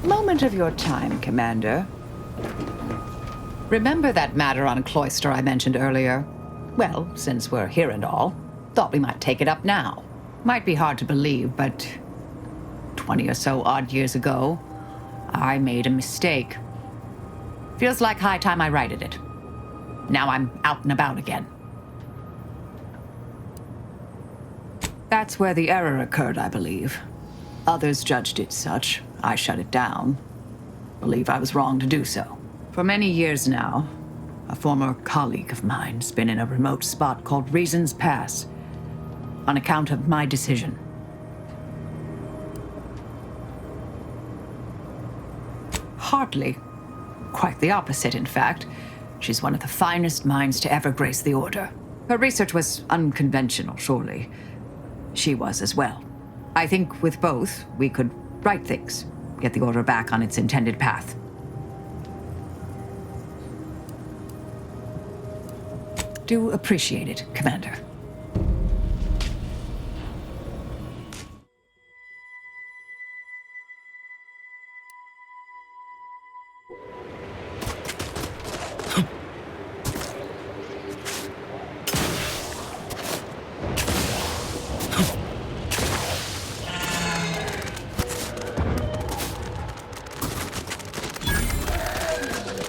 Moment of your time, Commander. Remember that matter on Cloister I mentioned earlier? Well, since we're here and all, thought we might take it up now. Might be hard to believe, but 20 or so odd years ago, I made a mistake. Feels like high time I righted it. Now I'm out and about again. That's where the error occurred, I believe. Others judged it such. I shut it down. Believe I was wrong to do so. For many years now, a former colleague of mine's been in a remote spot called Reasons Pass, on account of my decision. Hardly. Quite the opposite, in fact. She's one of the finest minds to ever grace the Order. Her research was unconventional, surely. She was as well. I think with both, we could right things, get the Order back on its intended path. Do appreciate it, Commander.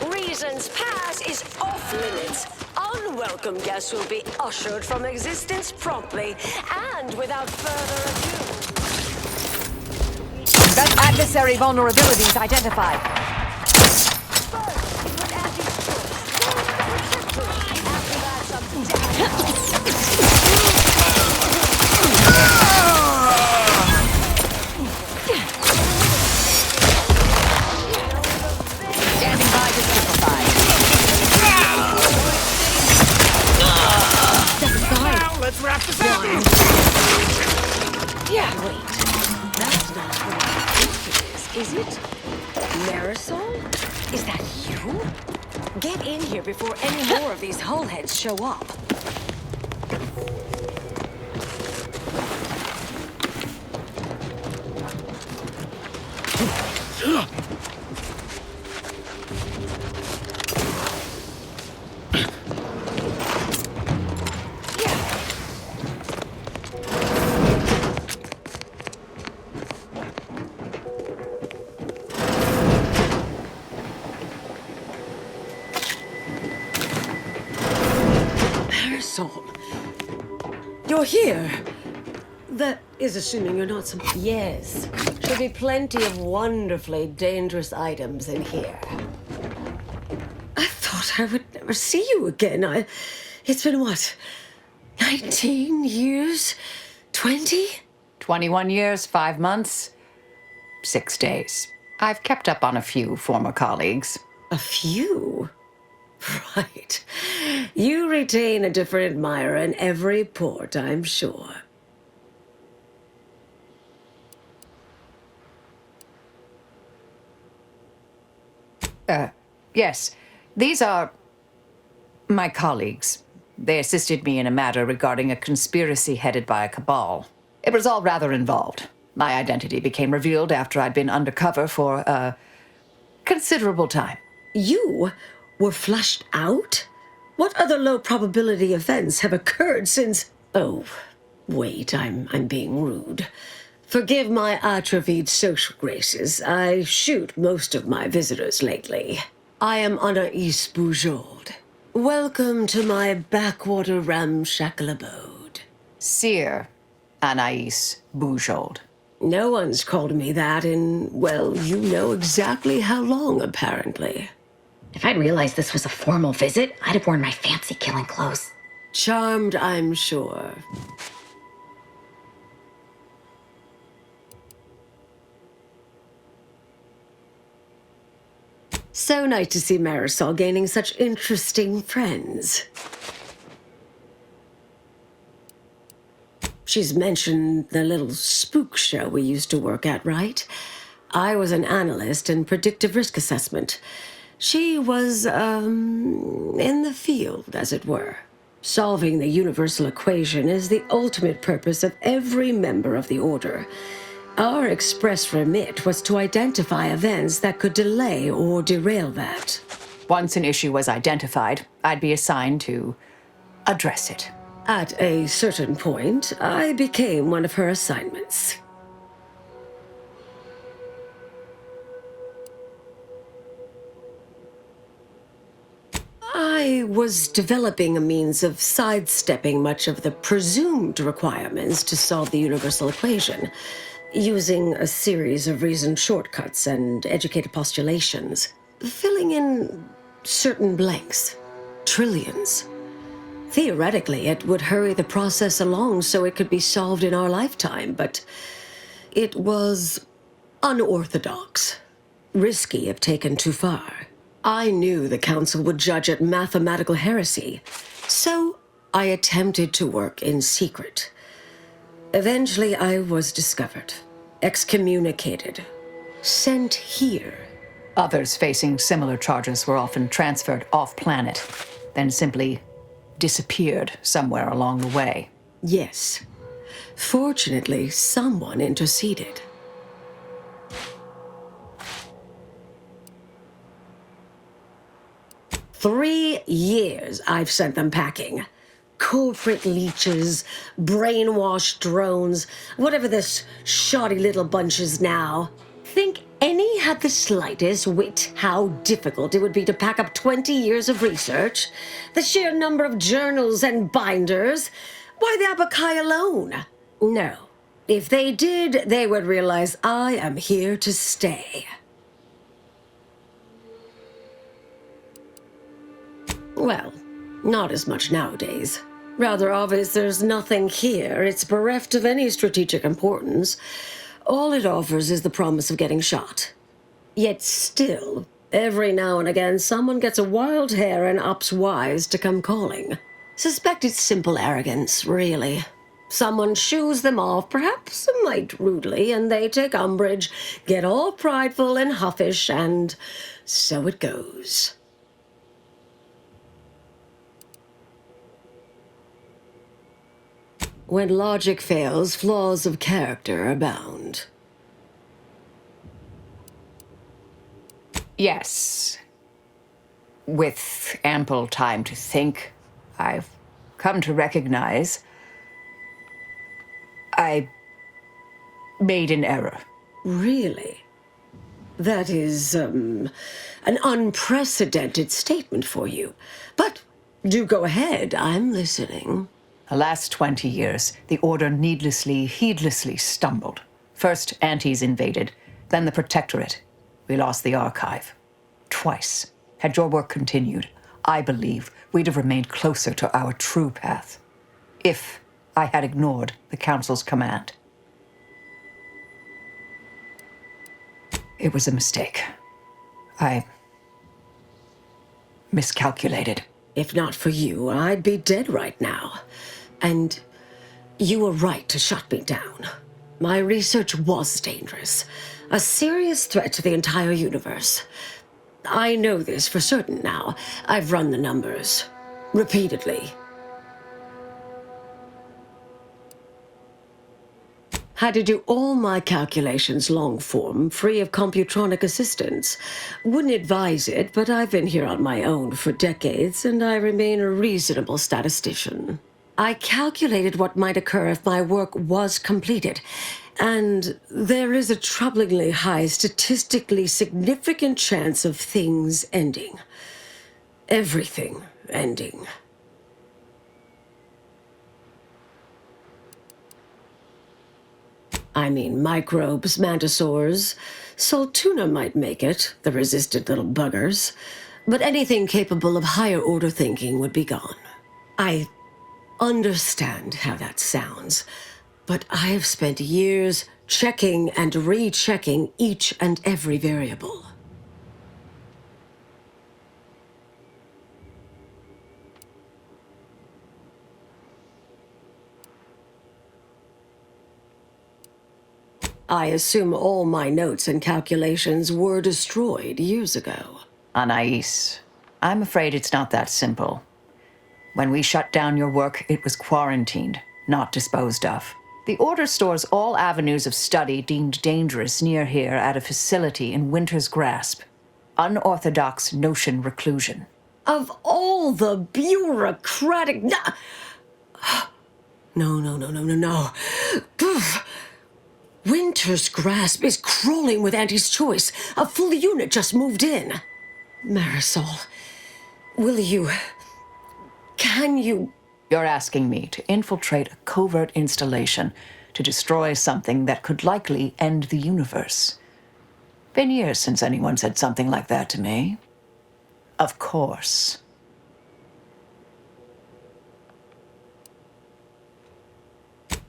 Reasons Pass is off limits. Unwelcome guests will be ushered from existence promptly and without further ado. Best adversary vulnerabilities identified. First, it was Abby's choice. After that, some damage. Standing by to simplify. Now, let's wrap this up. Yeah, wait. That's not what I think it is it? Marisol? Is that you? Get in here before any more of these hullheads show up. Marisol, you're here. That is assuming you're not some... Yes. Should be plenty of wonderfully dangerous items in here. I thought I would never see you again. It's been what? 19 years? 20? 21 years, 5 months, 6 days. I've kept up on a few former colleagues. A few? Right. You retain a different admirer in every port, I'm sure. Yes, these are my colleagues. They assisted me in a matter regarding a conspiracy headed by a cabal. It was all rather involved. My identity became revealed after I'd been undercover for a considerable time. You were flushed out? What other low-probability events have occurred since... Oh, wait, I'm being rude. Forgive my atrophied social graces. I shoot most of my visitors lately. I am Anaïs Bujold. Welcome to my backwater ramshackle abode. Seer Anaïs Bujold. No one's called me that in, well, you know exactly how long, apparently. If I'd realized this was a formal visit, I'd have worn my fancy killing clothes. Charmed, I'm sure. So nice to see Marisol gaining such interesting friends. She's mentioned the little spook show we used to work at, right? I was an analyst in predictive risk assessment. She was, in the field, as it were. Solving the universal equation is the ultimate purpose of every member of the Order. Our express remit was to identify events that could delay or derail that. Once an issue was identified, I'd be assigned to address it. At a certain point, I became one of her assignments. I was developing a means of sidestepping much of the presumed requirements to solve the universal equation, using a series of reasoned shortcuts and educated postulations, filling in certain blanks. Trillions. Theoretically, it would hurry the process along so it could be solved in our lifetime, but it was unorthodox, risky if taken too far. I knew the Council would judge it mathematical heresy, so I attempted to work in secret. Eventually, I was discovered, excommunicated, sent here. Others facing similar charges were often transferred off-planet, then simply disappeared somewhere along the way. Yes. Fortunately, someone interceded. "3 years I've sent them packing. Corporate leeches, brainwashed drones, whatever this shoddy little bunch is now. Think any had the slightest wit how difficult it would be to pack up 20 years of research? The sheer number of journals and binders? Why, the Abakai alone? No. If they did, they would realize I am here to stay." Well, not as much nowadays. Rather obvious there's nothing here. It's bereft of any strategic importance. All it offers is the promise of getting shot. Yet still, every now and again, someone gets a wild hair and opts wise to come calling. Suspect it's simple arrogance, really. Someone shoos them off, perhaps a mite rudely, and they take umbrage, get all prideful and huffish, and so it goes. When logic fails, flaws of character abound. Yes. With ample time to think, I've come to recognize I made an error. Really? That is, an unprecedented statement for you. But do go ahead, I'm listening. The last 20 years, the Order needlessly, heedlessly stumbled. First, Antes invaded, then the Protectorate. We lost the Archive. Twice. Had your work continued, I believe we'd have remained closer to our true path. If I had ignored the Council's command. It was a mistake. I miscalculated. If not for you, I'd be dead right now. And you were right to shut me down. My research was dangerous. A serious threat to the entire universe. I know this for certain now. I've run the numbers. Repeatedly. Had to do all my calculations long form, free of computronic assistance. Wouldn't advise it, but I've been here on my own for decades, and I remain a reasonable statistician. I calculated what might occur if my work was completed, and there is a troublingly high, statistically significant chance of things ending. Everything ending. I mean, microbes, mantisaurs. Saltuna might make it, the resistant little buggers. But anything capable of higher order thinking would be gone. I understand how that sounds, but I have spent years checking and rechecking each and every variable. I assume all my notes and calculations were destroyed years ago. Anais, I'm afraid it's not that simple. When we shut down your work, it was quarantined, not disposed of. The Order stores all avenues of study deemed dangerous near here at a facility in Winter's Grasp. Unorthodox notion reclusion. Of all the bureaucratic... No. Poof. Winter's Grasp is crawling with Auntie's Choice. A full unit just moved in. Marisol, can you... You're asking me to infiltrate a covert installation to destroy something that could likely end the universe. Been years since anyone said something like that to me. Of course.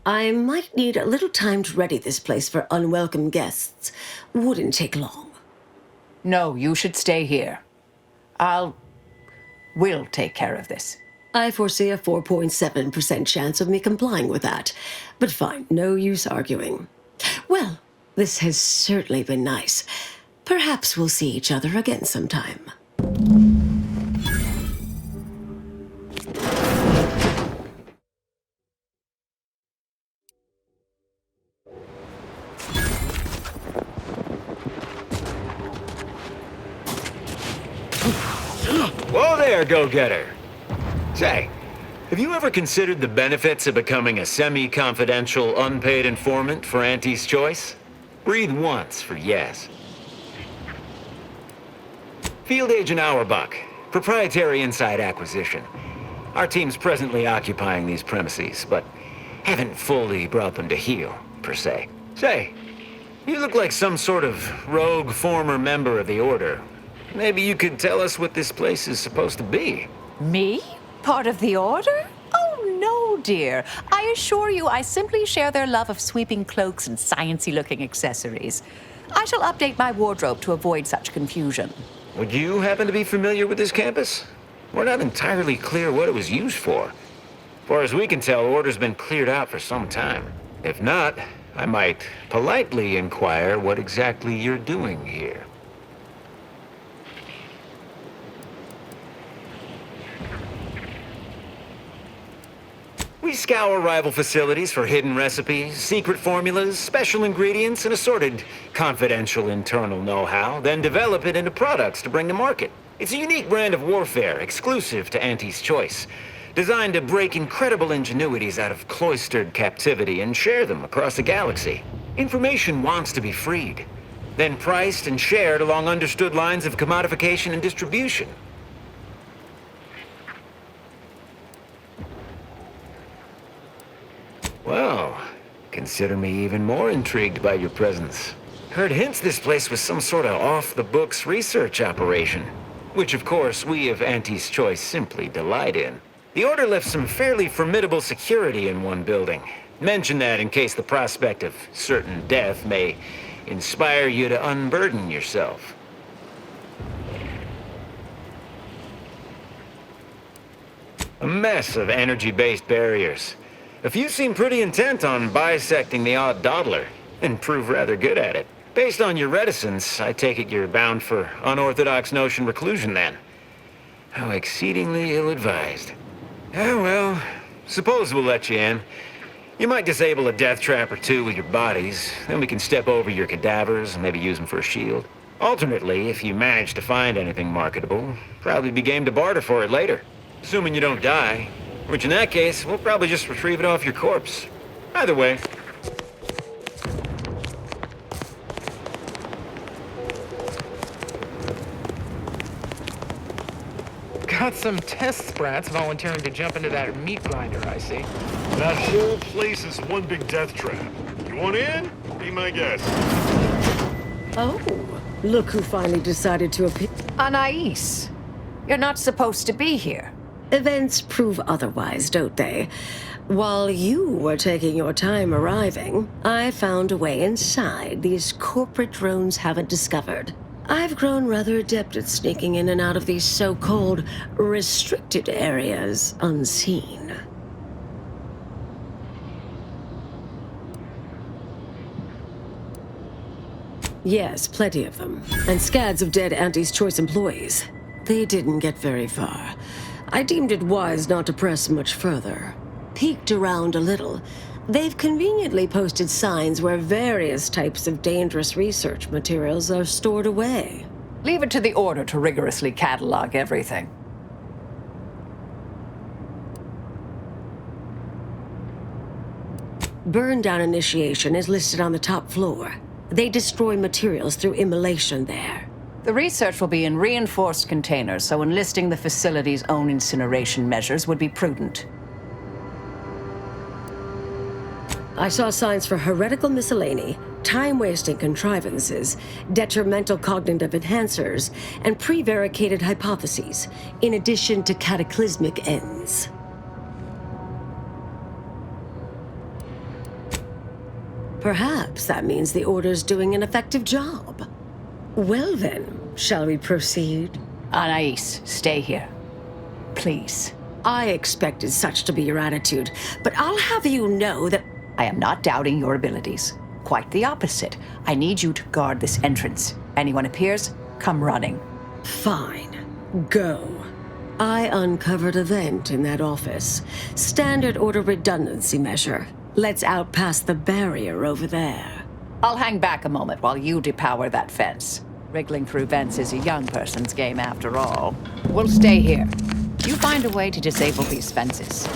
I might need a little time to ready this place for unwelcome guests. Wouldn't take long. No, you should stay here. We'll take care of this. I foresee a 4.7% chance of me complying with that. But fine, no use arguing. Well, this has certainly been nice. Perhaps we'll see each other again sometime. Whoa there, go-getter. Say, have you ever considered the benefits of becoming a semi-confidential, unpaid informant for Auntie's Choice? Breathe once for yes. Field Agent Auerbach, proprietary inside acquisition. Our team's presently occupying these premises, but haven't fully brought them to heel, per se. Say, you look like some sort of rogue former member of the Order. Maybe you could tell us what this place is supposed to be. Me? Part of the Order? Oh, no, dear. I assure you I simply share their love of sweeping cloaks and sciencey-looking accessories. I shall update my wardrobe to avoid such confusion. Would you happen to be familiar with this campus? We're not entirely clear what it was used for. As far as we can tell, Order's been cleared out for some time. If not, I might politely inquire what exactly you're doing here. We scour rival facilities for hidden recipes, secret formulas, special ingredients, and assorted confidential internal know-how, then develop it into products to bring to market. It's a unique brand of warfare, exclusive to Auntie's Choice, designed to break incredible ingenuities out of cloistered captivity and share them across the galaxy. Information wants to be freed, then priced and shared along understood lines of commodification and distribution. Well, consider me even more intrigued by your presence. Heard hints this place was some sort of off-the-books research operation, which of course we of Auntie's Choice simply delight in. The Order left some fairly formidable security in one building. Mention that in case the prospect of certain death may inspire you to unburden yourself. A mess of energy-based barriers. A few seem pretty intent on bisecting the odd dawdler, and prove rather good at it. Based on your reticence, I take it you're bound for unorthodox notion reclusion then. How exceedingly ill-advised. Oh well, suppose we'll let you in. You might disable a death trap or two with your bodies, then we can step over your cadavers and maybe use them for a shield. Alternately, if you manage to find anything marketable, probably be game to barter for it later. Assuming you don't die. Which in that case, we'll probably just retrieve it off your corpse. Either way. Got some test sprats volunteering to jump into that meat grinder, I see. That whole place is one big death trap. You want in? Be my guest. Oh, look who finally decided to appear. Anais, you're not supposed to be here. Events prove otherwise, don't they? While you were taking your time arriving, I found a way inside these corporate drones haven't discovered. I've grown rather adept at sneaking in and out of these so-called restricted areas unseen. Yes, plenty of them. And scads of dead Auntie's Choice employees. They didn't get very far. I deemed it wise not to press much further. Peeked around a little, They've conveniently posted signs where various types of dangerous research materials are stored away. Leave it to the Order to rigorously catalog everything. Burn down initiation is listed on the top floor. They destroy materials through immolation there. The research will be in reinforced containers, so enlisting the facility's own incineration measures would be prudent. I saw signs for heretical miscellany, time-wasting contrivances, detrimental cognitive enhancers, and prevaricated hypotheses, in addition to cataclysmic ends. Perhaps that means the Order's doing an effective job. Well then, shall we proceed? Anais, stay here. Please. I expected such to be your attitude, but I'll have you know that I am not doubting your abilities. Quite the opposite. I need you to guard this entrance. Anyone appears, come running. Fine. Go. I uncovered a vent in that office. Standard Order redundancy measure. Let's out past the barrier over there. I'll hang back a moment while you depower that fence. Wriggling through vents is a young person's game after all. We'll stay here. You find a way to disable these fences.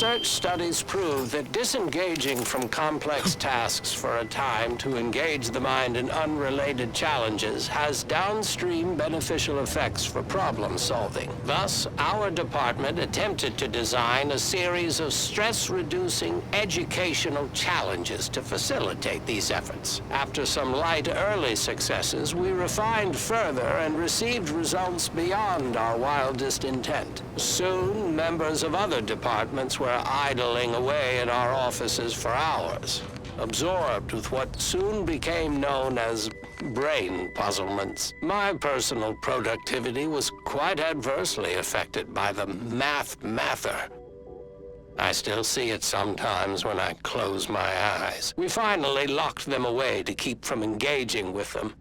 Research studies prove that disengaging from complex tasks for a time to engage the mind in unrelated challenges has downstream beneficial effects for problem solving. Thus, our department attempted to design a series of stress-reducing educational challenges to facilitate these efforts. After some light early successes, we refined further and received results beyond our wildest intent. Soon, members of other departments were idling away in our offices for hours, absorbed with what soon became known as brain puzzlements. My personal productivity was quite adversely affected by the mather. I still see it sometimes when I close my eyes. We finally locked them away to keep from engaging with them.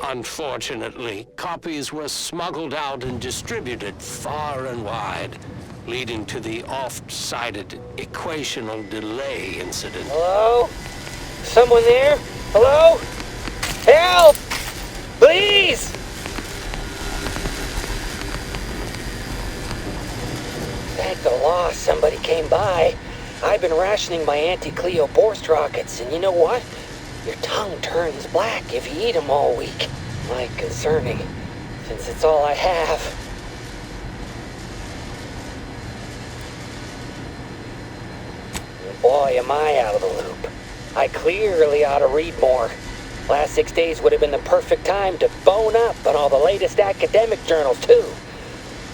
Unfortunately, copies were smuggled out and distributed far and wide, leading to the oft-cited equational delay incident. Hello? Someone there? Hello? Help! Please! Thank the law somebody came by. I've been rationing my anti-Cleo Borst rockets, and you know what? Your tongue turns black if you eat them all week. Like concerning, since it's all I have. Boy, am I out of the loop. I clearly ought to read more. Last 6 days would have been the perfect time to bone up on all the latest academic journals, too.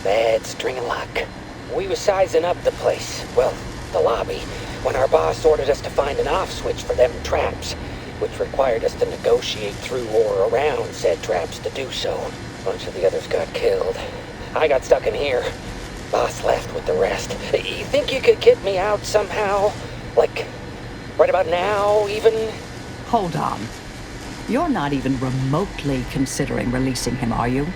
Bad string of luck. We was sizing up the place, well, the lobby, when our boss ordered us to find an off switch for them traps, which required us to negotiate through or around said traps to do so. A bunch of the others got killed. I got stuck in here. Boss left with the rest. You think you could get me out somehow? Like, right about now, even? Hold on. You're not even remotely considering releasing him, are you?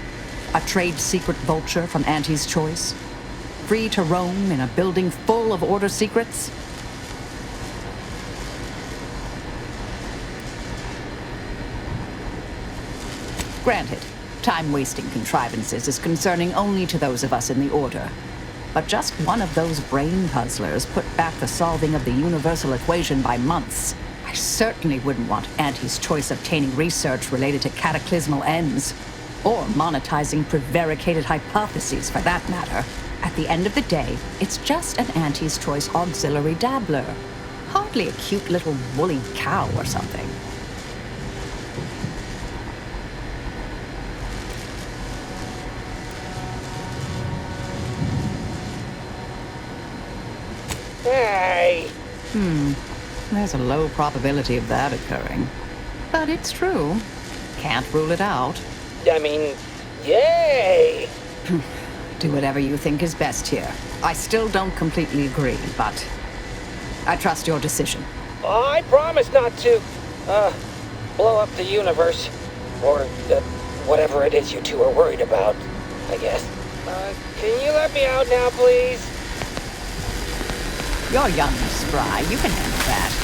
A trade secret vulture from Auntie's Choice? Free to roam in a building full of order secrets? Granted, time-wasting contrivances is concerning only to those of us in the Order. But just one of those brain puzzlers put back the solving of the universal equation by months. I certainly wouldn't want Auntie's Choice obtaining research related to cataclysmal ends. Or monetizing prevaricated hypotheses, for that matter. At the end of the day, it's just an Auntie's Choice auxiliary dabbler. Hardly a cute little woolly cow or something. Hey! There's a low probability of that occurring. But it's true. Can't rule it out. I mean, yay! Do whatever you think is best here. I still don't completely agree, but I trust your decision. I promise not to, blow up the universe. Or, whatever it is you two are worried about, I guess. Can you let me out now, please? You're young and spry. You can handle that.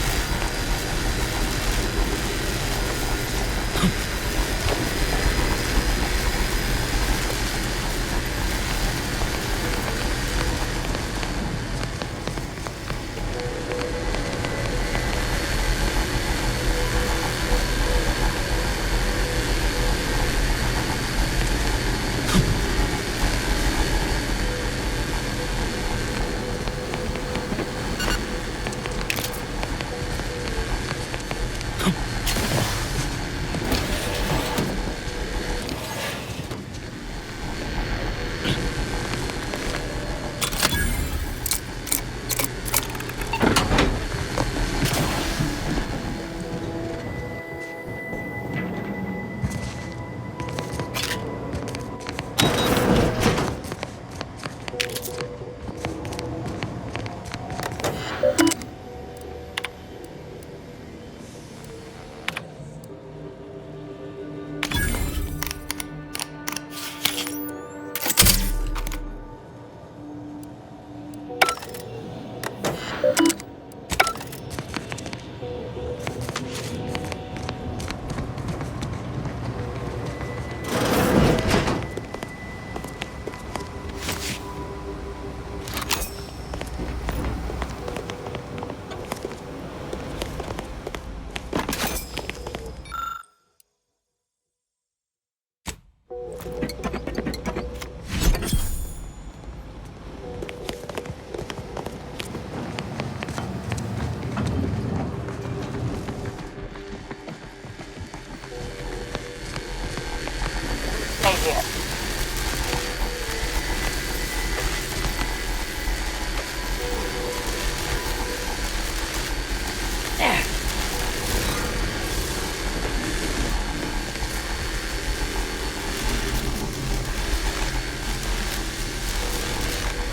teammate here.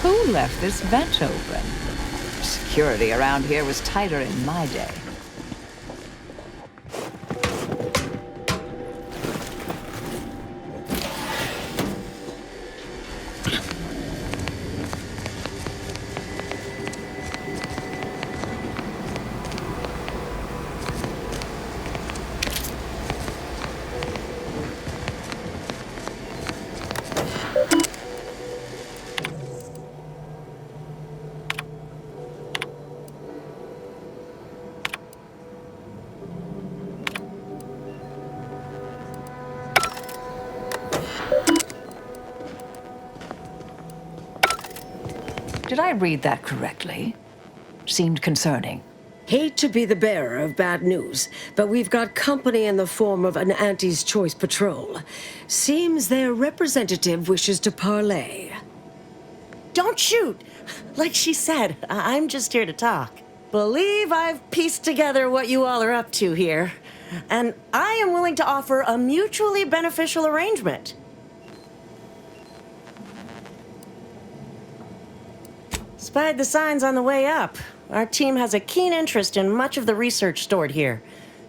Who left this vent open? Security around here was tighter in my day. Did I read that correctly? Seemed concerning. Hate to be the bearer of bad news, but we've got company in the form of an Auntie's Choice patrol. Seems their representative wishes to parley. Don't shoot! Like she said, I'm just here to talk. Believe I've pieced together what you all are up to here. And I am willing to offer a mutually beneficial arrangement. Spied the signs on the way up. Our team has a keen interest in much of the research stored here.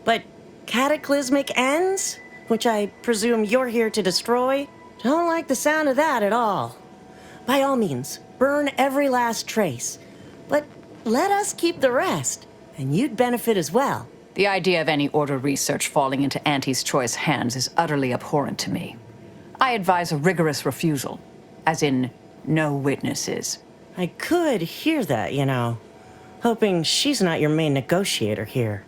But cataclysmic ends, which I presume you're here to destroy, don't like the sound of that at all. By all means, burn every last trace. But let us keep the rest, and you'd benefit as well. The idea of any Order research falling into Auntie's Choice hands is utterly abhorrent to me. I advise a rigorous refusal, as in no witnesses. I could hear that, you know. Hoping she's not your main negotiator here.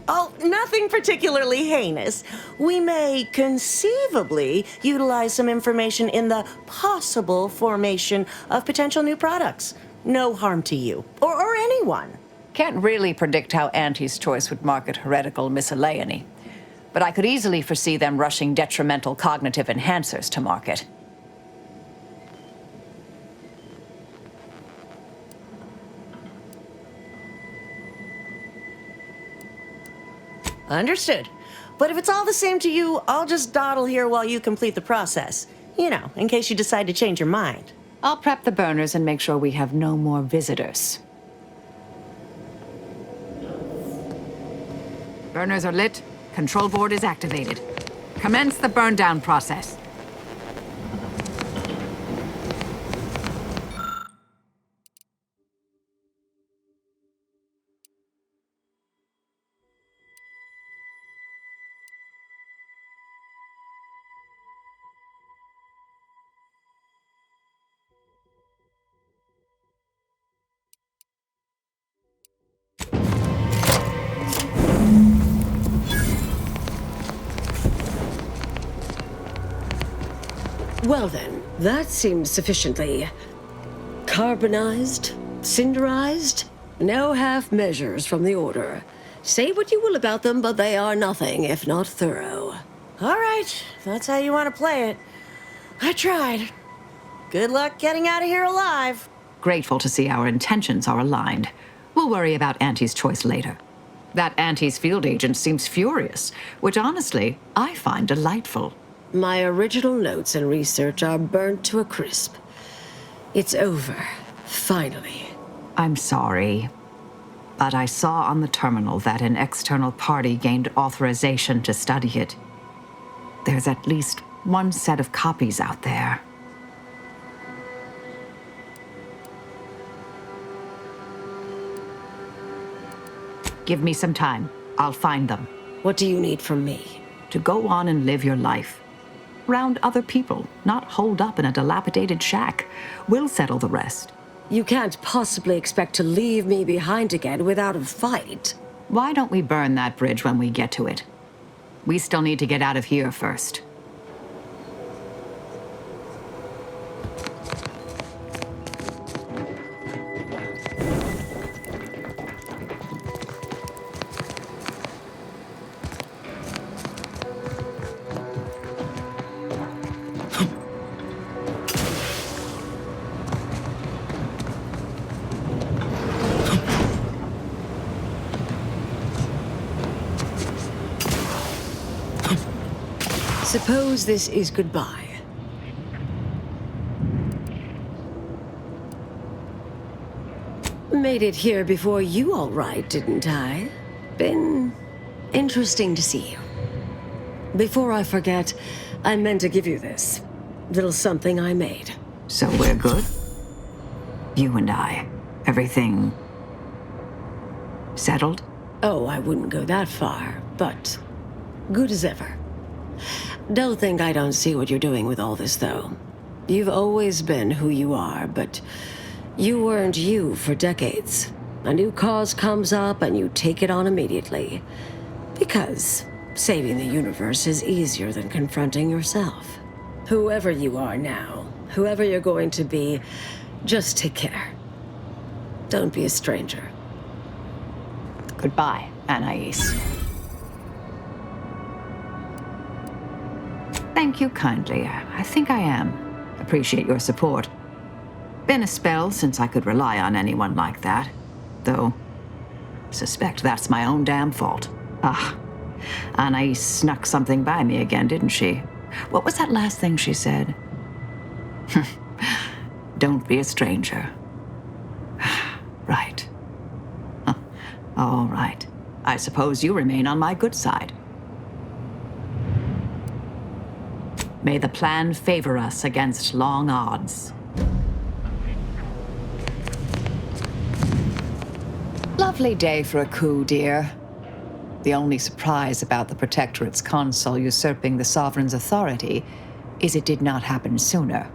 Oh, nothing particularly heinous. We may conceivably utilize some information in the possible formation of potential new products. No harm to you, or anyone. Can't really predict how Auntie's Choice would market heretical miscellany, but I could easily foresee them rushing detrimental cognitive enhancers to market. Understood. But if it's all the same to you, I'll just dawdle here while you complete the process. You know, in case you decide to change your mind. I'll prep the burners and make sure we have no more visitors. Burners are lit. Control board is activated. Commence the burn down process. Well then, that seems sufficiently carbonized, cinderized. No half measures from the Order. Say what you will about them, but they are nothing if not thorough. All right, if that's how you want to play it. I tried. Good luck getting out of here alive. Grateful to see our intentions are aligned. We'll worry about Auntie's Choice later. That Auntie's field agent seems furious, which honestly, I find delightful. My original notes and research are burnt to a crisp. It's over, finally. I'm sorry, but I saw on the terminal that an external party gained authorization to study it. There's at least one set of copies out there. Give me some time. I'll find them. What do you need from me? To go on and live your life. Around other people, not holed up in a dilapidated shack. We'll settle the rest. You can't possibly expect to leave me behind again without a fight. Why don't we burn that bridge when we get to it? We still need to get out of here first. suppose this is goodbye. Made it here before you, all right, didn't I? Been interesting to see you. Before I forget, I meant to give you this. Little something I made. So we're good? You and I. Everything settled? Oh, I wouldn't go that far, but good as ever. Don't think I don't see what you're doing with all this, though. You've always been who you are, but you weren't you for decades. A new cause comes up and you take it on immediately. Because saving the universe is easier than confronting yourself. Whoever you are now, whoever you're going to be, just take care. Don't be a stranger. Goodbye, Anais. Thank you kindly. I think I am. Appreciate your support. Been a spell since I could rely on anyone like that. Though, suspect that's my own damn fault. Anais snuck something by me again, didn't she? What was that last thing she said? Don't be a stranger. Right. All right. I suppose you remain on my good side. May the plan favor us against long odds. Lovely day for a coup, dear. The only surprise about the Protectorate's consul usurping the Sovereign's authority is it did not happen sooner.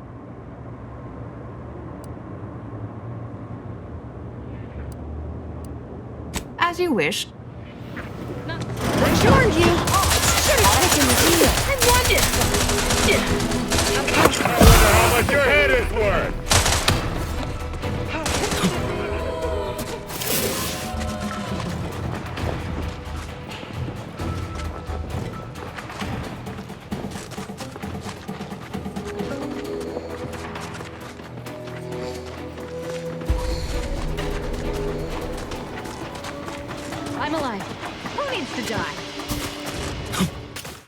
As you wish. I warned you! Should have taken the deal. I wanted I wonder how much your head is worth! I'm alive. Who needs to die?